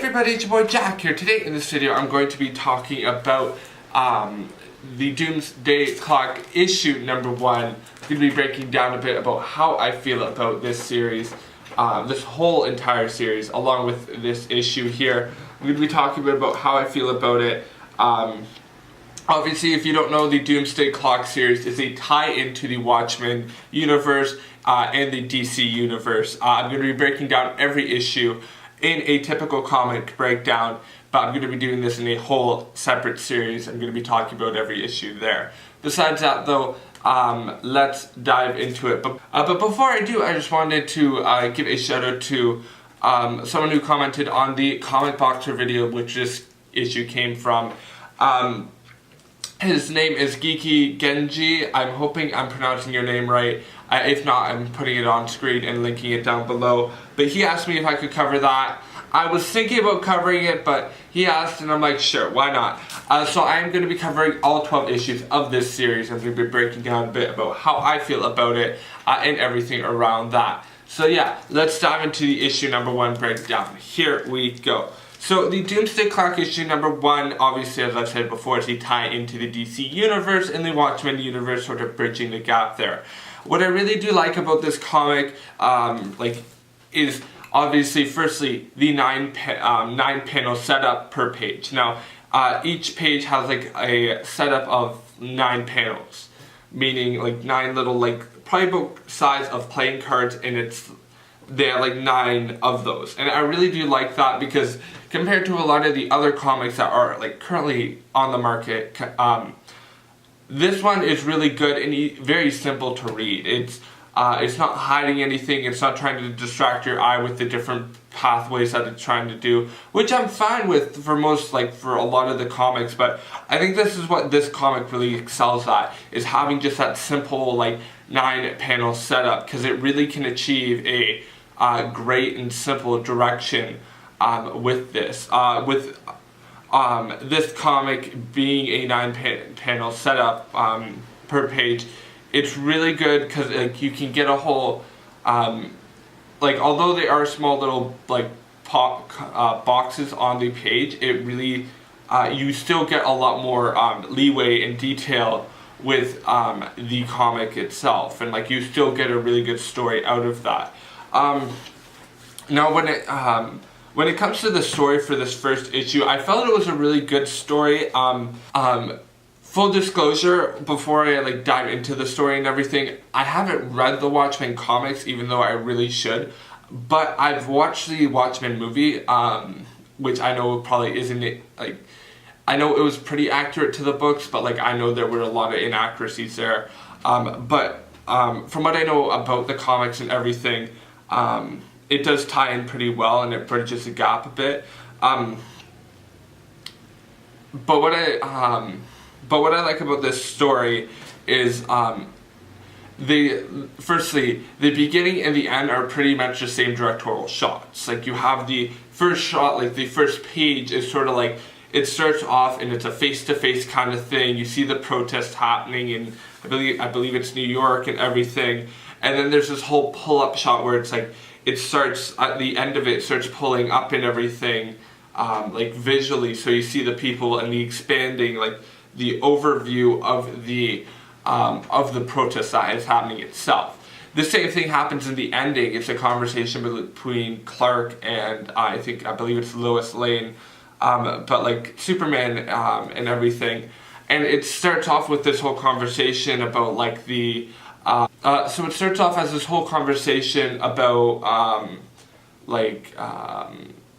everybody, it's your boy Jack here. Today in this video I'm going to be talking about the Doomsday Clock issue number 1. I'm going to be breaking down a bit about how I feel about this series, this whole entire series, along with this issue here. I'm going to be talking a bit about how I feel about it. Obviously, if you don't know, the Doomsday Clock series is a tie-in to the Watchmen universe and the DC universe. I'm going to be breaking down every issue in a typical comic breakdown, but I'm going to be doing this in a whole separate series. I'm going to be talking about every issue there. Besides that though, let's dive into it. But before I do, I just wanted to give a shout out to someone who commented on the Comic Boxer video, which this issue came from. His name is Geeky Genji. I'm hoping I'm pronouncing your name right. If not, I'm putting it on screen and linking it down below. But he asked me if I could cover that. I was thinking about covering it, but he asked and I'm like, sure, why not? So I'm going to be covering all 12 issues of this series. I'm going to be breaking down a bit about how I feel about it and everything around that. So yeah, let's dive into the issue number 1 breakdown. Here we go. So the Doomsday Clock issue number 1, obviously as I've said before, is a tie into the DC universe and the Watchmen universe, sort of bridging the gap there. What I really do like about this comic, is obviously firstly the 9 panel setup per page. Now, each page has like a setup of 9 panels, meaning like 9 little probably about size of playing cards, and there are like 9 of those. And I really do like that because compared to a lot of the other comics that are like currently on the market, this one is really good and very simple to read. It's not hiding anything. It's not trying to distract your eye with the different pathways that it's trying to do, which I'm fine with for most, for a lot of the comics. But I think this is what this comic really excels at, is having just that simple 9 panel setup, because it really can achieve a great and simple direction with this. This comic being a 9 panel setup per page, it's really good because you can get a whole, although they are small little boxes on the page, it really, you still get a lot more leeway and detail with the comic itself, and you still get a really good story out of that. Now when it comes to the story for this first issue, I felt it was a really good story. Full disclosure, before I dive into the story and everything, I haven't read the Watchmen comics, even though I really should. But I've watched the Watchmen movie, which I know probably isn't I know it was pretty accurate to the books, but I know there were a lot of inaccuracies there. But from what I know about the comics and everything, it does tie in pretty well and it bridges the gap a bit. But what I like about this story is firstly, the beginning and the end are pretty much the same directorial shots. You have the first shot, the first page is sort of it starts off and it's a face-to-face kind of thing. You see the protest happening in, I believe it's New York and everything. And then there's this whole pull-up shot where it's it starts, at the end of it, starts pulling up and everything, visually. So you see the people and the expanding, the overview of the protest that is happening itself. The same thing happens in the ending. It's a conversation between Clark and I believe it's Lois Lane, but Superman and everything. And it starts off with this whole conversation about so it starts off as this whole conversation about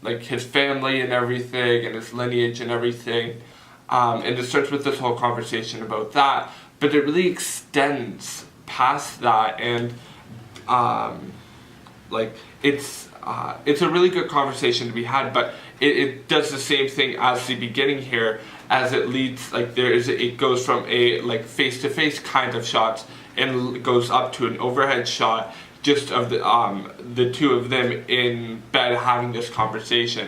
his family and everything and his lineage and everything. And it starts with this whole conversation about that, but it really extends past that, and it's a really good conversation to be had, but it does the same thing as the beginning here, as it leads, it goes from a face-to-face kind of shots and goes up to an overhead shot just of the two of them in bed having this conversation.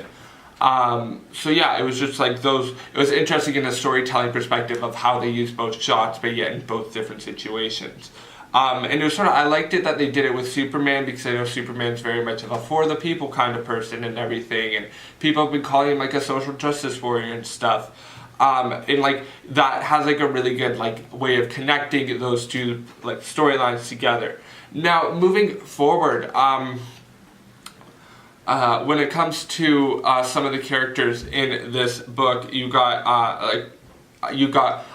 So yeah, it was just it was interesting in the storytelling perspective of how they use both shots, but yet in both different situations. And it was I liked it that they did it with Superman, because I know Superman's very much of a for the people kind of person and everything, and people have been calling him like a social justice warrior and stuff. And like that has like a really good like way of connecting those two like storylines together. Now moving forward, when it comes to some of the characters in this book, you got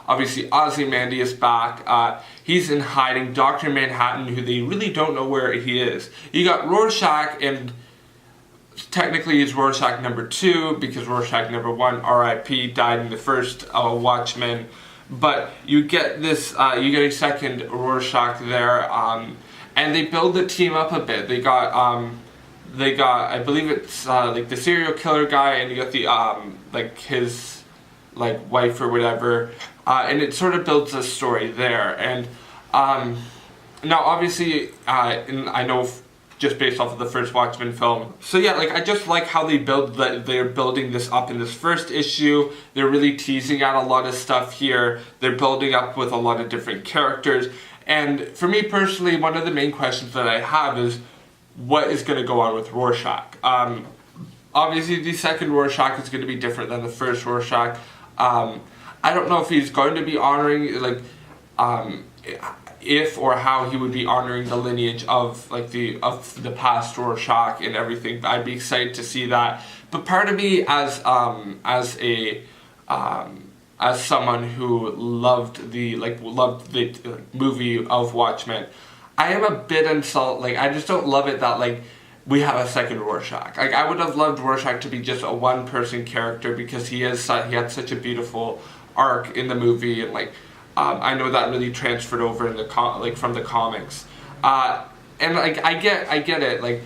obviously Ozymandias back. He's in hiding. Dr. Manhattan, who they really don't know where he is. You got Rorschach, and technically he's Rorschach number 2, because Rorschach number 1, R.I.P., died in the first Watchmen. But you get this, you get a second Rorschach there, and they build the team up a bit. They got, I believe it's like the serial killer guy, and you got the like his like wife or whatever, and it sort of builds a story there. And now obviously, and I know just based off of the first Watchmen film. So yeah, like I just like how they they're building this up in this first issue. They're really teasing out a lot of stuff here. They're building up with a lot of different characters. And for me personally, one of the main questions that I have is, what is going to go on with Rorschach? Obviously the second Rorschach is going to be different than the first Rorschach. I don't know if he's going to be honoring, like, if or how he would be honoring the lineage of like the past Rorschach and everything. But I'd be excited to see that. But part of me, as someone who loved the movie of Watchmen, I am a bit insulted. Like, I just don't love it that like we have a second Rorschach. Like, I would have loved Rorschach to be just a one-person character, because he had such a beautiful arc in the movie, and like I know that really transferred over in the from the comics. And like I get it, like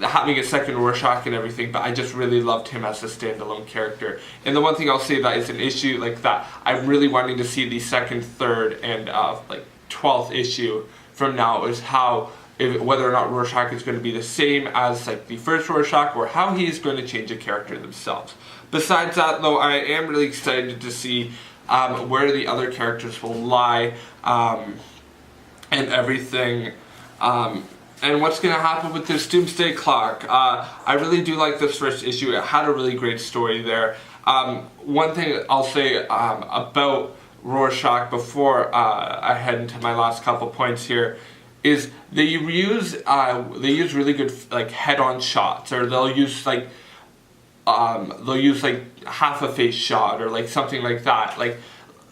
having a second Rorschach and everything, but I just really loved him as a standalone character. And the one thing I'll say that is an issue like that I'm really wanting to see the second, third, and like 12th issue from now is whether or not Rorschach is going to be the same as like the first Rorschach, or how he is going to change a character themselves. Besides that, though, I am really excited to see where the other characters will lie, and everything, and what's going to happen with this Doomsday Clock. I really do like this first issue. It had a really great story there. One thing I'll say about Rorschach before I head into my last couple points here is they use really good like head-on shots, or they'll use like half a face shot or like something like that. Like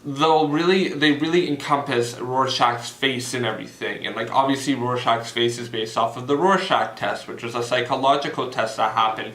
they really encompass Rorschach's face and everything. And like obviously Rorschach's face is based off of the Rorschach test, which was a psychological test that happened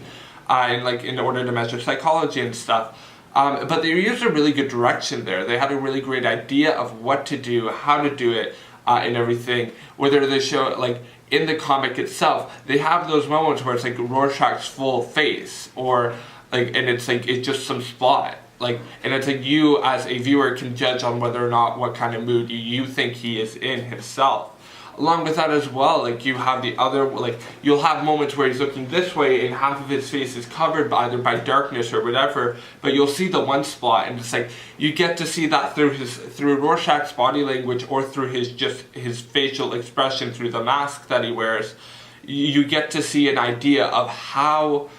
in order to measure psychology and stuff. But they used a really good direction there. They had a really great idea of what to do, how to do it, and everything. Whether they show like in the comic itself, they have those moments where it's like Rorschach's full face, or like, and it's like it's just some spot, like, and it's like you as a viewer can judge on whether or not what kind of mood you think he is in himself. Along with that as well, like you have the other, like you'll have moments where he's looking this way and half of his face is covered either by darkness or whatever, but you'll see the one spot, and it's like you get to see that through Rorschach's body language, or through his facial expression through the mask that he wears. You get to see an idea of how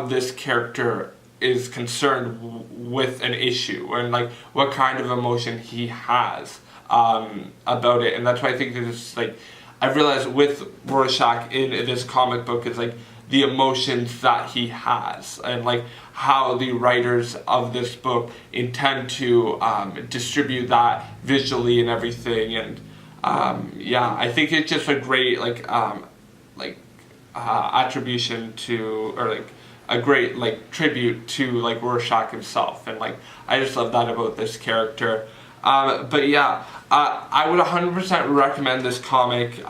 this character is concerned with an issue, and like what kind of emotion he has about it. And that's why I think there's like, I've realized with Rorschach in this comic book is like the emotions that he has, and like how the writers of this book intend to distribute that visually and everything. And yeah, I think it's just a great attribution to, or like a great like tribute to like Rorschach himself. And like I just love that about this character. But yeah, I would 100% recommend this comic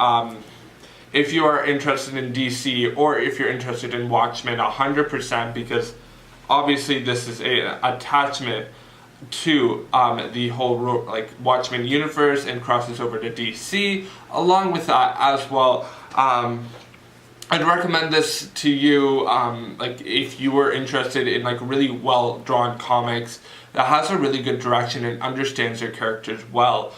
if you are interested in DC, or if you're interested in Watchmen, 100%, because obviously this is an attachment to the whole like Watchmen universe and crosses over to DC. Along with that as well, I'd recommend this to you like if you were interested in like really well drawn comics that has a really good direction and understands their characters well.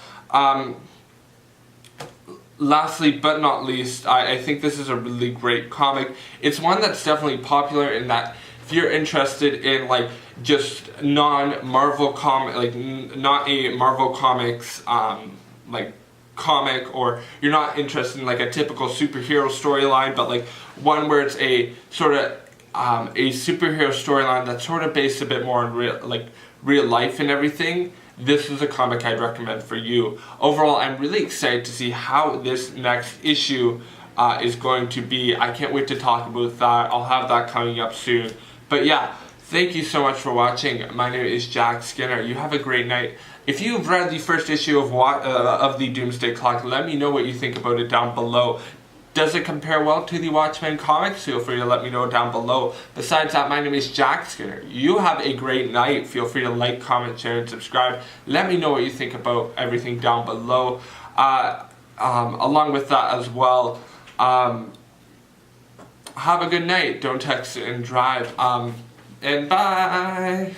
Lastly but not least, I think this is a really great comic. It's one that's definitely popular in that if you're interested in like just non-Marvel comic, like not a Marvel Comics like comic, or you're not interested in like a typical superhero storyline, but like one where it's a sort of a superhero storyline that's sort of based a bit more on real life and everything, this is a comic I'd recommend for you. Overall, I'm really excited to see how this next issue is going to be. I can't wait to talk about that. I'll have that coming up soon. But yeah, thank you so much for watching. My name is Jack Skinner. You have a great night. If you've read the first issue of the Doomsday Clock, let me know what you think about it down below. Does it compare well to the Watchmen comics? Feel free to let me know down below. Besides that, my name is Jack Skinner. You have a great night. Feel free to like, comment, share, and subscribe. Let me know what you think about everything down below. Along with that as well, have a good night. Don't text and drive. And bye.